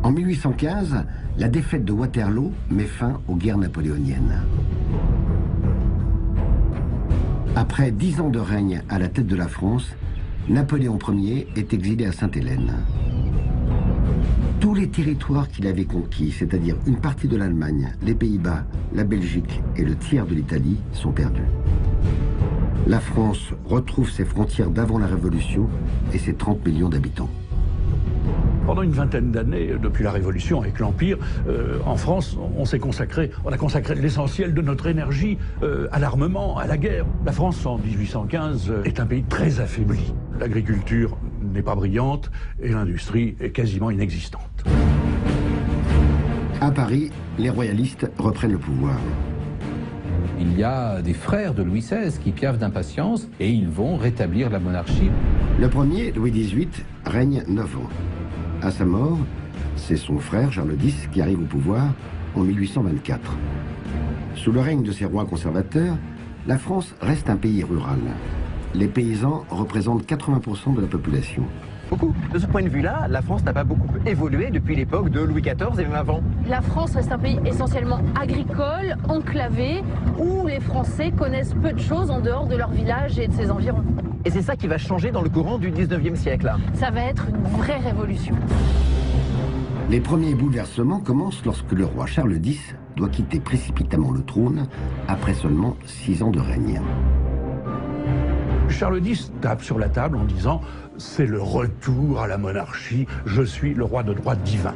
En 1815, la défaite de Waterloo met fin aux guerres napoléoniennes. Après 10 ans de règne à la tête de la France, Napoléon Ier est exilé à Sainte-Hélène. Tous les territoires qu'il avait conquis, c'est-à-dire une partie de l'Allemagne, les Pays-Bas, la Belgique et le tiers de l'Italie, sont perdus. La France retrouve ses frontières d'avant la Révolution et ses 30 millions d'habitants. Pendant une vingtaine d'années, depuis la Révolution avec l'Empire, en France, on a consacré l'essentiel de notre énergie à l'armement, à la guerre. La France, en 1815, est un pays très affaibli. L'agriculture n'est pas brillante et l'industrie est quasiment inexistante. À Paris, les royalistes reprennent le pouvoir. Il y a des frères de Louis XVI qui piaffent d'impatience et ils vont rétablir la monarchie. Le premier, Louis XVIII, règne 9 ans. À sa mort, c'est son frère, Charles X, qui arrive au pouvoir en 1824. Sous le règne de ces rois conservateurs, la France reste un pays rural. Les paysans représentent 80% de la population. Beaucoup. De ce point de vue-là, la France n'a pas beaucoup évolué depuis l'époque de Louis XIV et même avant. La France reste un pays essentiellement agricole, enclavé, où les Français connaissent peu de choses en dehors de leur village et de ses environs. Et c'est ça qui va changer dans le courant du 19e siècle. Ça va être une vraie révolution. Les premiers bouleversements commencent lorsque le roi Charles X doit quitter précipitamment le trône après seulement 6 ans de règne. Charles X tape sur la table en disant « C'est le retour à la monarchie, je suis le roi de droit divin ».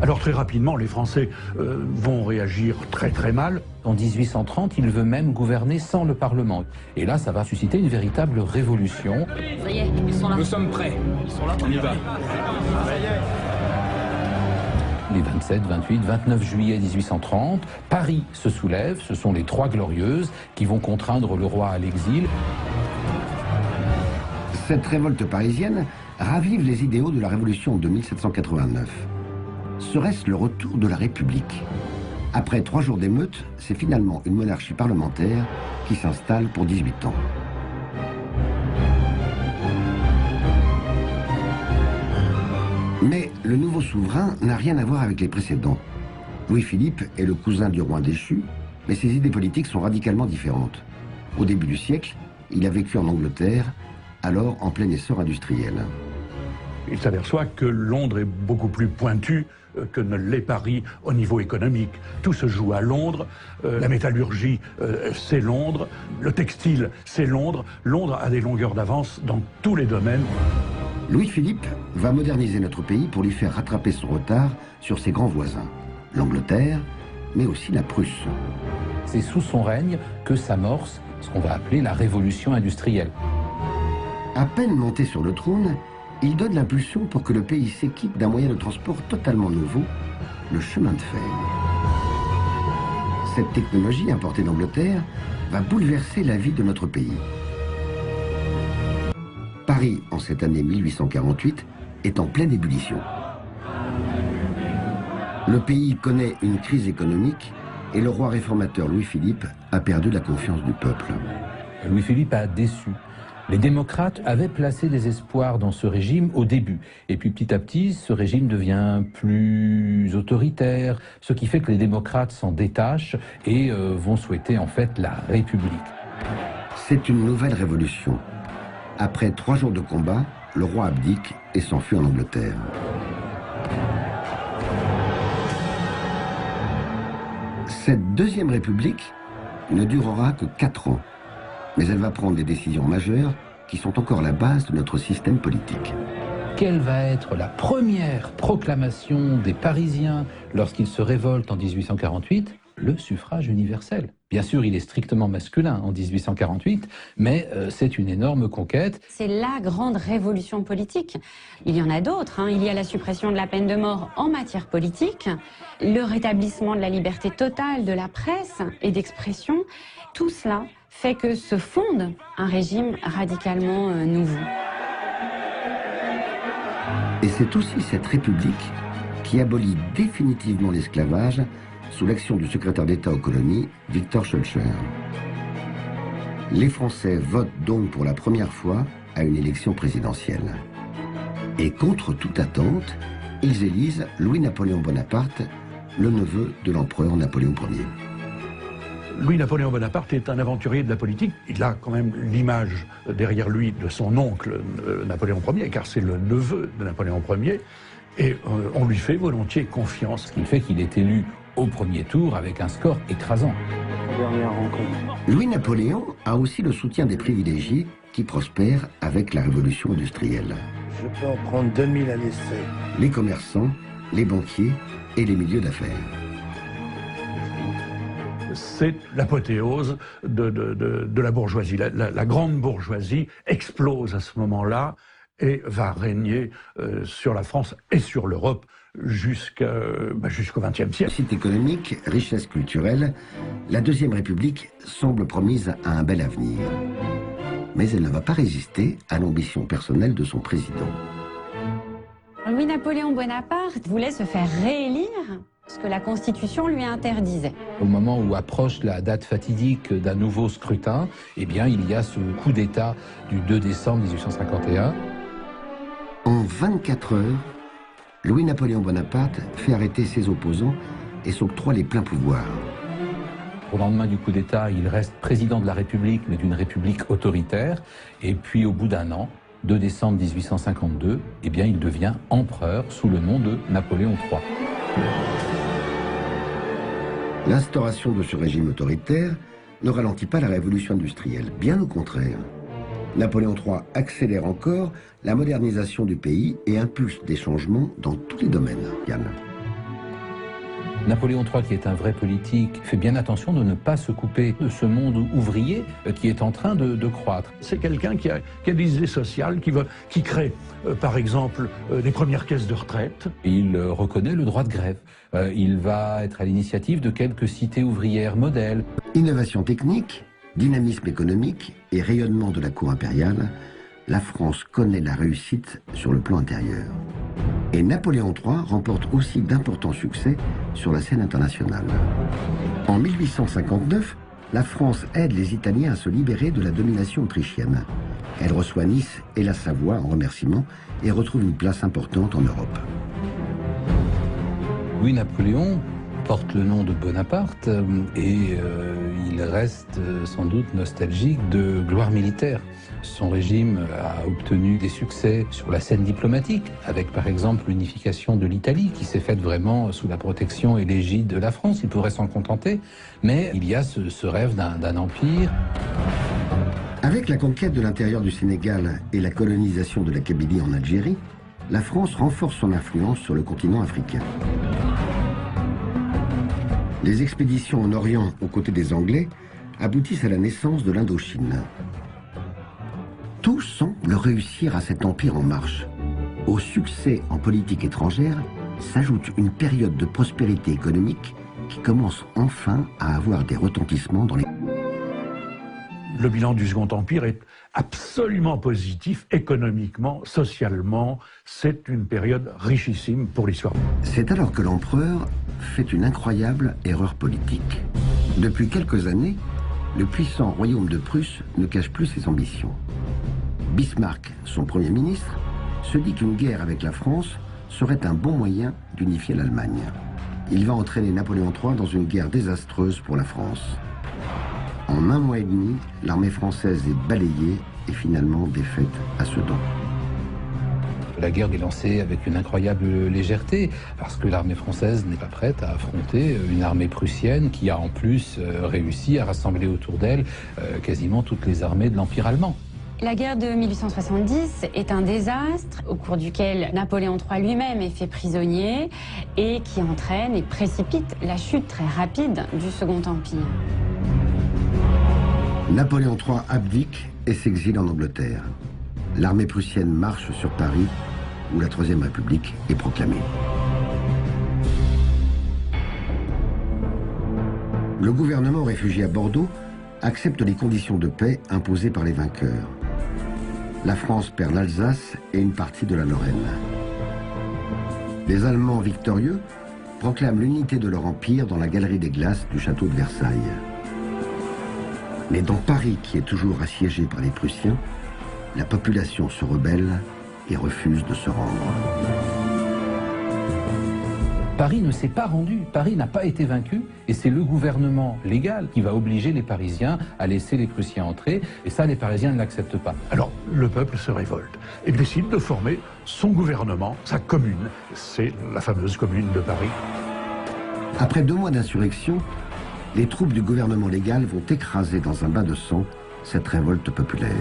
Alors très rapidement, les Français vont réagir très très mal. En 1830, il veut même gouverner sans le Parlement. Et là, ça va susciter une véritable révolution. Ça y est, ils sont là. Nous sommes prêts. Ils sont là, on y va. Les 27, 28, 29 juillet 1830, Paris se soulève, ce sont les Trois Glorieuses qui vont contraindre le roi à l'exil. Cette révolte parisienne ravive les idéaux de la Révolution de 1789. Serait-ce le retour de la République? Après 3 jours d'émeute, c'est finalement une monarchie parlementaire qui s'installe pour 18 ans. Mais le nouveau souverain n'a rien à voir avec les précédents. Louis-Philippe est le cousin du roi déchu, mais ses idées politiques sont radicalement différentes. Au début du siècle, il a vécu en Angleterre, alors en plein essor industriel. Il s'aperçoit que Londres est beaucoup plus pointu que ne l'est Paris au niveau économique. Tout se joue à Londres, la métallurgie c'est Londres, le textile c'est Londres. Londres a des longueurs d'avance dans tous les domaines. Louis-Philippe va moderniser notre pays pour lui faire rattraper son retard sur ses grands voisins, l'Angleterre, mais aussi la Prusse. C'est sous son règne que s'amorce ce qu'on va appeler la révolution industrielle. À peine monté sur le trône, il donne l'impulsion pour que le pays s'équipe d'un moyen de transport totalement nouveau, le chemin de fer. Cette technologie importée d'Angleterre va bouleverser la vie de notre pays. Paris, en cette année 1848, est en pleine ébullition. Le pays connaît une crise économique et le roi réformateur Louis-Philippe a perdu la confiance du peuple. Louis-Philippe a déçu. Les démocrates avaient placé des espoirs dans ce régime au début. Et puis petit à petit, ce régime devient plus autoritaire, ce qui fait que les démocrates s'en détachent et vont souhaiter en fait la République. C'est une nouvelle révolution. Après 3 jours de combat, le roi abdique et s'enfuit en Angleterre. Cette deuxième république ne durera que 4 ans. Mais elle va prendre des décisions majeures qui sont encore la base de notre système politique. Quelle va être la première proclamation des Parisiens lorsqu'ils se révoltent en 1848? Le suffrage universel. Bien sûr, il est strictement masculin en 1848, mais c'est une énorme conquête. C'est la grande révolution politique. Il y en a d'autres, hein. Il y a la suppression de la peine de mort en matière politique, le rétablissement de la liberté totale de la presse et d'expression. Tout cela fait que se fonde un régime radicalement nouveau. Et c'est aussi cette république qui abolit définitivement l'esclavage sous l'action du secrétaire d'État aux colonies, Victor Schœlcher. Les Français votent donc pour la première fois à une élection présidentielle. Et contre toute attente, ils élisent Louis-Napoléon Bonaparte, le neveu de l'empereur Napoléon Ier. Louis-Napoléon Bonaparte est un aventurier de la politique. Il a quand même l'image derrière lui de son oncle Napoléon Ier, car c'est le neveu de Napoléon Ier, et on lui fait volontiers confiance. Ce qui fait qu'il est élu au premier tour avec un score écrassant. Louis-Napoléon a aussi le soutien des privilégiés qui prospèrent avec la révolution industrielle. Je peux en prendre 2000 à l'essai. Les commerçants, les banquiers et les milieux d'affaires. C'est l'apothéose de la bourgeoisie. La grande bourgeoisie explose à ce moment-là et va régner sur la France et sur l'Europe jusqu'au XXe siècle. Site économique, richesse culturelle, la Deuxième République semble promise à un bel avenir. Mais elle ne va pas résister à l'ambition personnelle de son président. Louis-Napoléon Bonaparte voulait se faire réélire, ce que la Constitution lui interdisait. Au moment où approche la date fatidique d'un nouveau scrutin, eh bien, il y a ce coup d'État du 2 décembre 1851. En 24 heures, Louis-Napoléon Bonaparte fait arrêter ses opposants et s'octroie les pleins pouvoirs. Au lendemain du coup d'État, il reste président de la République, mais d'une République autoritaire. Et puis, au bout d'un an, 2 décembre 1852, eh bien, il devient empereur sous le nom de Napoléon III. L'instauration de ce régime autoritaire ne ralentit pas la révolution industrielle, bien au contraire. Napoléon III accélère encore la modernisation du pays et impulse des changements dans tous les domaines. Yann. Napoléon III, qui est un vrai politique, fait bien attention de ne pas se couper de ce monde ouvrier qui est en train de croître. C'est quelqu'un qui a des idées sociales, qui crée, par exemple, les premières caisses de retraite. Il reconnaît le droit de grève. Il va être à l'initiative de quelques cités ouvrières modèles. Innovation technique, dynamisme économique et rayonnement de la cour impériale, la France connaît la réussite sur le plan intérieur. Et Napoléon III remporte aussi d'importants succès sur la scène internationale. En 1859, la France aide les Italiens à se libérer de la domination autrichienne. Elle reçoit Nice et la Savoie en remerciement et retrouve une place importante en Europe. Louis-Napoléon porte le nom de Bonaparte et il reste sans doute nostalgique de gloire militaire. Son régime a obtenu des succès sur la scène diplomatique, avec par exemple l'unification de l'Italie, qui s'est faite vraiment sous la protection et l'égide de la France. Il pourrait s'en contenter, mais il y a ce rêve d'un empire. Avec la conquête de l'intérieur du Sénégal et la colonisation de la Kabylie en Algérie, la France renforce son influence sur le continent africain. Les expéditions en Orient aux côtés des Anglais aboutissent à la naissance de l'Indochine. Tout semble réussir à cet empire en marche. Au succès en politique étrangère s'ajoute une période de prospérité économique qui commence enfin à avoir des retentissements dans les... Le bilan du Second Empire est absolument positif, économiquement, socialement. C'est une période richissime pour l'histoire. C'est alors que l'empereur fait une incroyable erreur politique. Depuis quelques années, le puissant royaume de Prusse ne cache plus ses ambitions. Bismarck, son Premier ministre, se dit qu'une guerre avec la France serait un bon moyen d'unifier l'Allemagne. Il va entraîner Napoléon III dans une guerre désastreuse pour la France. En un mois et demi, l'armée française est balayée et finalement défaite à Sedan. La guerre est lancée avec une incroyable légèreté, parce que l'armée française n'est pas prête à affronter une armée prussienne qui a en plus réussi à rassembler autour d'elle quasiment toutes les armées de l'Empire allemand. La guerre de 1870 est un désastre au cours duquel Napoléon III lui-même est fait prisonnier et qui entraîne et précipite la chute très rapide du Second Empire. Napoléon III abdique et s'exile en Angleterre. L'armée prussienne marche sur Paris, où la Troisième République est proclamée. Le gouvernement réfugié à Bordeaux accepte les conditions de paix imposées par les vainqueurs. La France perd l'Alsace et une partie de la Lorraine. Les Allemands victorieux proclament l'unité de leur empire dans la galerie des glaces du château de Versailles. Mais dans Paris, qui est toujours assiégé par les Prussiens, la population se rebelle et refuse de se rendre. Paris ne s'est pas rendu, Paris n'a pas été vaincu, et c'est le gouvernement légal qui va obliger les Parisiens à laisser les Prussiens entrer, et ça les Parisiens ne l'acceptent pas. Alors le peuple se révolte et décide de former son gouvernement, sa commune. C'est la fameuse commune de Paris. Après 2 mois d'insurrection, les troupes du gouvernement légal vont écraser dans un bain de sang cette révolte populaire.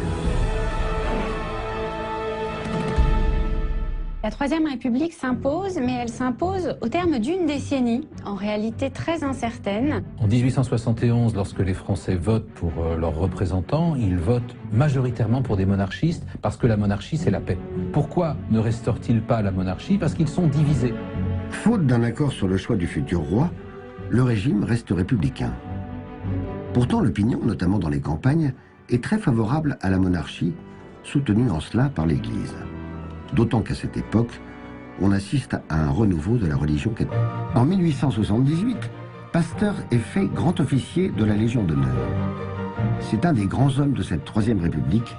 La Troisième République s'impose, mais elle s'impose au terme d'une décennie, en réalité très incertaine. En 1871, lorsque les Français votent pour leurs représentants, ils votent majoritairement pour des monarchistes, parce que la monarchie, c'est la paix. Pourquoi ne restaurent-ils pas la monarchie? Parce qu'ils sont divisés. Faute d'un accord sur le choix du futur roi, le régime reste républicain. Pourtant, l'opinion, notamment dans les campagnes, est très favorable à la monarchie, soutenue en cela par l'Église. D'autant qu'à cette époque, on assiste à un renouveau de la religion catholique. En 1878, Pasteur est fait grand officier de la Légion d'honneur. C'est un des grands hommes de cette Troisième République,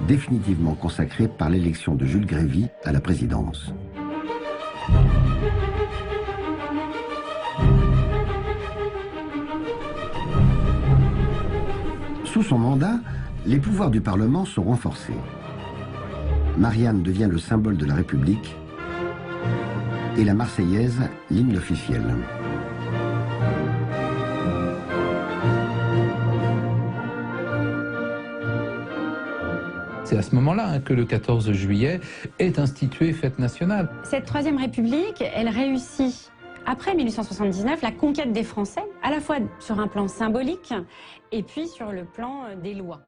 définitivement consacré par l'élection de Jules Grévy à la présidence. Sous son mandat, les pouvoirs du Parlement sont renforcés. Marianne devient le symbole de la République et la Marseillaise, l'hymne officiel. C'est à ce moment-là que le 14 juillet est instituée fête nationale. Cette Troisième République, elle réussit, après 1879, la conquête des Français, à la fois sur un plan symbolique et puis sur le plan des lois.